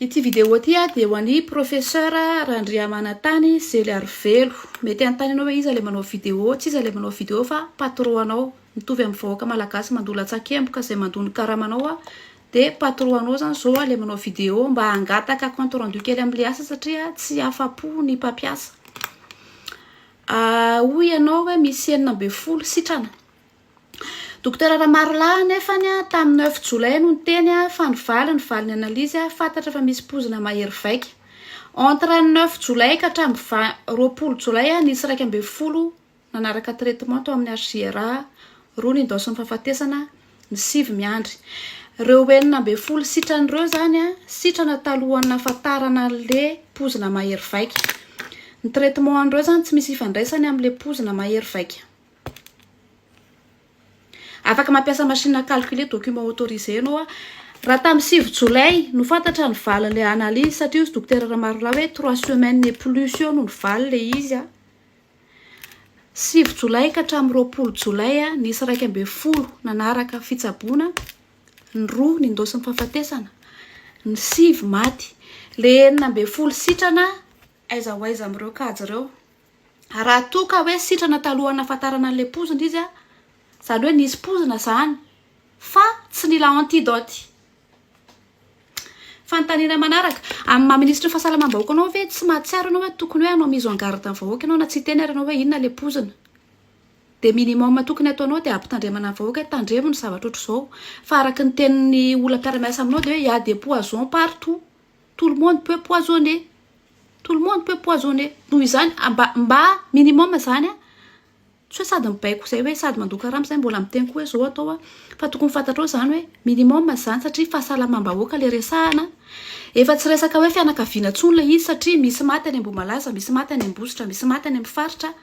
Ity vidéo ty dia ho an'ny professeur Randriamanantany Zeliarivelo. Mety anontany anao hoe iza le manao vidéo, tsy iza le manao vidéo fa patron anao. Mitovy amin'ny vahoaka malagasy mandola-tsakemboka izay mandony karamanao dia patron anao zany zao le manao vidéo mba hangataka compte rendu kely amin'ilay asa satria tsy afa-po ny mpampiasa. Hoy ianao hoe misy 9 sitrana. Docteur Ramarla nefany tamin'ny 9 Jolay no niteny fa ny valiny analizy fantatra fa misy pozina mahery vaika. Entre 9 Jolay ka hatramin'ny 20 Jolay nisy 12 nanaraka traitement tao amin'ny HGRA, 2 nindaosy fahafatesana, ny 7 miandry. Ireo 9 sitran'ireo zany sitrana talohan'ny nahafantarana le pozina mahery vaika. Ny traitement an'ireo zany tsy misy ifandraisany amin'le pozina mahery vaika. Afaka mampiasa machine à calculer document autorisé anao raha tamin'ny 7 Jolay no fantatra ny valin'le analyse satria izy docteur Ramarla hoe 3 semaines et plus eo no ny valy le izy 7 Jolay ka hatramin'ny 20 Jolay nisy 12 nanaraka fitsaboana, ny 2 nindosy ny fahafatesana, ny 7 maty. Le 9 sitrana aiza ho aiza amin'ireo kajy ireo. Raha toa ka hoe sitrana talohan'ny nahafantarana an'le pozina izy zany hoe nisy pozina zany fa tsy nila antidote. Fanontaniana manaraka amin'ny maha-ministra fahasalamam-bahoaka anao ve tsy mahatsiaro anao hoe tokony hoe anao mise en garde amin'ny vahoaka anao na tsy teny ary anao hoe inona le pozina. Dia minimum tokony ataonao dia ampitandremana amin'ny vahoaka tandremo ny zavatra ohatr'izao. Fa araka ny tenin'ny olona mpiara-miasa aminao dia hoe il y a des poisons partout. Tout le monde peut poisonner. Tout le monde peut poisonner. Noho izany mba minimum zany tsy hoe sady mibaiko izay hoe sady mandoka rano izay mbola miteny koa hoe zao atao fa tokony fantatrao zany hoe minimum zany satria fahasalamam-bahoaka le resahana. Efa tsy resaka hoe fianakaviana intsony le izy satria misy maty any Ambohimalaza, misy maty any Ambositra, misy maty any amin'ny faritra.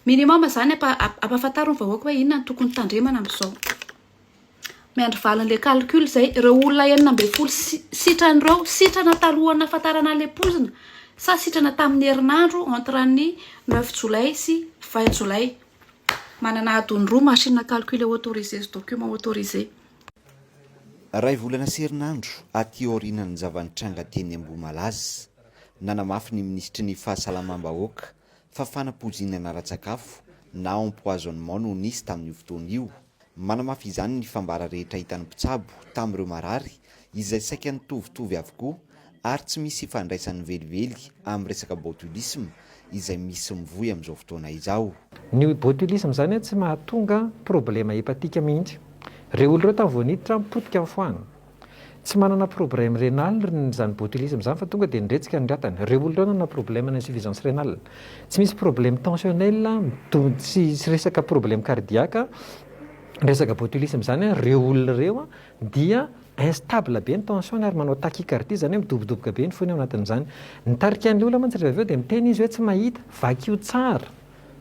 Minimum zany ampahafantarao ny vahoaka hoe inona ny tokony tandremana amin'izao. Miandry valin'le calcul zay ireo olona 9 sitran'ireo sitrana talohan'ny nahafantarana le pozina sa sitrana tamin'ny herinandro entre ny 9 Jolay sy 20 Jolay. Manana adony roa machine à calculer autorisé sy document autorisé. Ray volana sy herinandro aty aorianan'ny zavanitranga teny Ambohimalaza nanamafy ny ministry ny fahasalamam-bahoaka fa fanampozinana ara-tsakafo na empoisonnement no nisy tamin'io fotoana io. Manamafy izany ny fambara rehetra hitan'ny mpitsabo tamin'ireo marary izay saika nitovitovy avokoa ary tsy misy ifandraisan'ny velively amin'ny resaka botulisme izay misy mivoy amin'izao fotoana izao. Ny botulisme zany tsy mahatonga problema hepatika mihitsy. Ireo olona ireo tamin'ny vao niditra mipotika amin'ny foana. Tsy manana problème rénal zany botulisme zany fa tonga dia niretsika ny ratany. Ireo olona ireo manana problème d'insuffisance rénale. Tsy misy problème tensionnel, tsy resaka problème cardiaque. Resaka botulisme zany ireo olona ireo dia instable be ny tension ary manao tachycardie zany hoe midobodoboka be ny fony ao anatin'izany. Nitarika an'ilay olona mantsy rehefa avy eo dia miteny izy hoe tsy mahita vakio tsara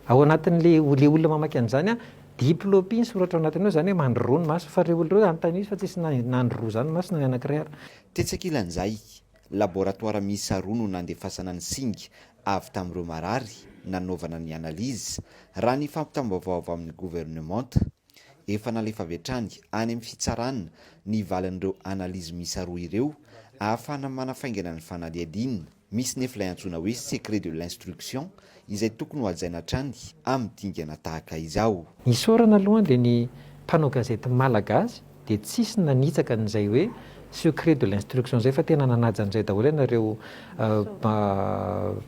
ao anatin'le olona mamaky an'izany diplopie ny soratra ao anatin'io zany hoe mandroa ny maso fa ireo olona ireo anontany izy fa tsisy nandroa zany maso na anankiray ary. Tetsaka ilan'izay laboratoire miisa 2 no nandefasana ny singa avy tamin'ireo marary nanaovana ny analizy raha ny fampitam-baovao avy amin'ny gouvernement efa nalefa avy hatrany any amin'ny fitsarana ny valin'ireo analizy miisa 2 ireo ahafahana manafaingana ny fanaliadiana. Misy nefa ilay antsoina hoe secret de l'instruction izay tokony ho hajaina hatrany amin'ny dingana tahaka izao. Nisorana aloha dia ny mpanao gazety malagasy dia tsisy nanitsaka n'izay hoe secret de l'instruction zay fa tena nanaja an'izay daholo ianareo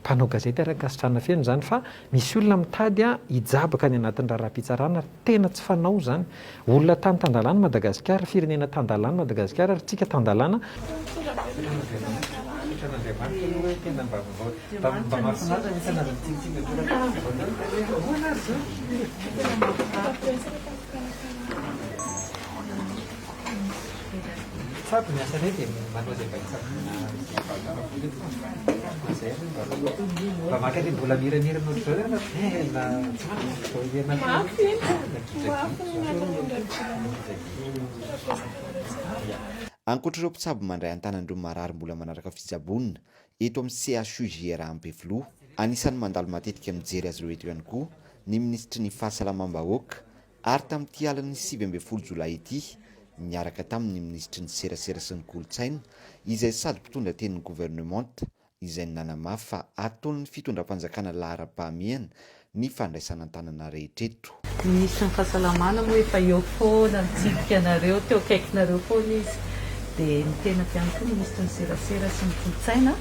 mpanao gazety arakasitrana feno zany fa misy olona mitady hijabaka any anatin'ny raharaham-pitsarana tena tsy fanao zany. Olona tany Tandalana Madagasikara, firenena Tandalana Madagasikara ary tsika Tandalana. Sabe nessa rede manusia baca pakai di bola mira-mira menurut saya na ankoatr'ireo mpitsabo mandray an-tanan'ireo marary mbola manaraka fitsaboana eto amin'ny CHUGRA Ampefiloha anisan'ny mandalo matetika mijery azy ireo eto ihany koa ny ministry ny fahasalamam-bahoaka ary tamin'ity alan'ny 9 Jolay ity niaraka tamin'ny ministry ny serasera sy ny kolotsaina izay sady mpitondra tenin'ny gouvernemanta izay nanamafy fa ataon'ny fitondram-panjakana lahara-pahamehana ny fandraisana an-tanana rehetra eto. Misy ny fahasalamana moa efa eo foana mitsidika anareo teo akaikinareo foana izy dia ny tena fiany koa ministry ny serasera sy ny kolotsaina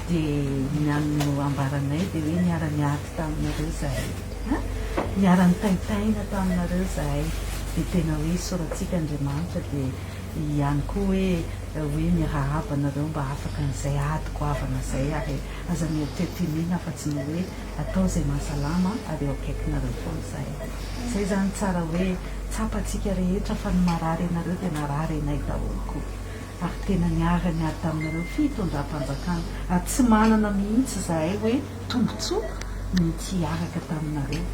dia miano ambaranay dia hoe niara-niady taminareo zahay niara-nitaitaina taminareo zahay dia tena hoe soratsika Andriamanitra dia ihany koa hoe mirahaba anareo mba afaka n'izay ady goavana izay ary aza mieritreritrimina fa tsy ny hoe atao izay mahasalama ary eo akaikinareo foana zahay. Izay zany tsara hoe tsapatsika rehetra fa ny marary anareo dia narary anay daholo koa. Ary tena niara-niady taminareo fitondram-panjakana ary tsy manana mihitsy zahay hoe tombontsoa ny tsy hiaraka taminareo.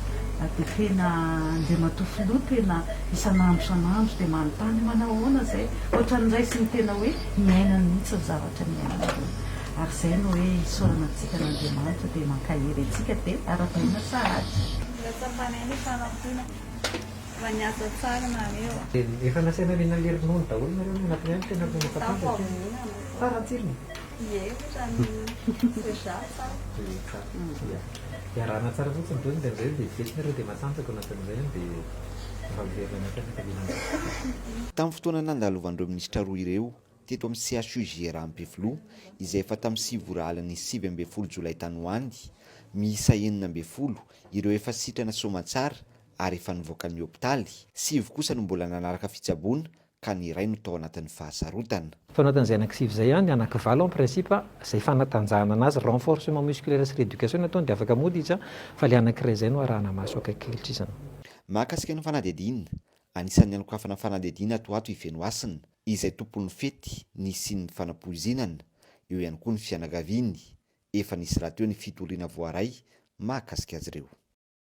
Dia tena Andriamatoa filoha tena isan'andro san'andro dia manontany manahoana izay ohatran'izay sy ny tena hoe miainany mihitsy ny zavatra miainanareo. Ary izay no hoe isaorana antsika n'Andriamanitra dia mankahery antsika dia ara-baina sahady. Niasa tsara nareo. Efa nasaina rena le ronono daholo nareo no anatiny any tena ronono fatapaka tsara tsirony. Iarahana tsara fotsiny toy dia amizay dia vetinareo dia masantsaka anatin'izay dia mbaverina anatiny. Tamin'ny fotoana nandalovan'ireo minisitra roa ireo teto amin'ny CHUGR Ampefiloha izay efa tamin'ny 7 aliny 7 jolay tany hoany miisa 9 ireo efa sitrana soamantsara ary efa nivoaka ny hopitaly 7 kosa no mbola nanaraka fitsaboana ka ny iray no tao anatin'ny fahasarotana. Fanaotan'izay anankisivy izay ihany anankivalo en principe izay fanatanjahana anazy renforcement musculaire sy rééducation no ataony dia afaka mody izy fa ilay anankiray izay no arahana maso akaikilitrisana. Mahakasika ny fanadihadiana, anisan'ny anokafana fanadihadiana atoato Ifenoasina izay tompon'ny fety nisy ny fanampoizinana, eo ihany koa ny fianakaviany, efa nisy rahateo ny fitolina voaray mahakasika azy ireo.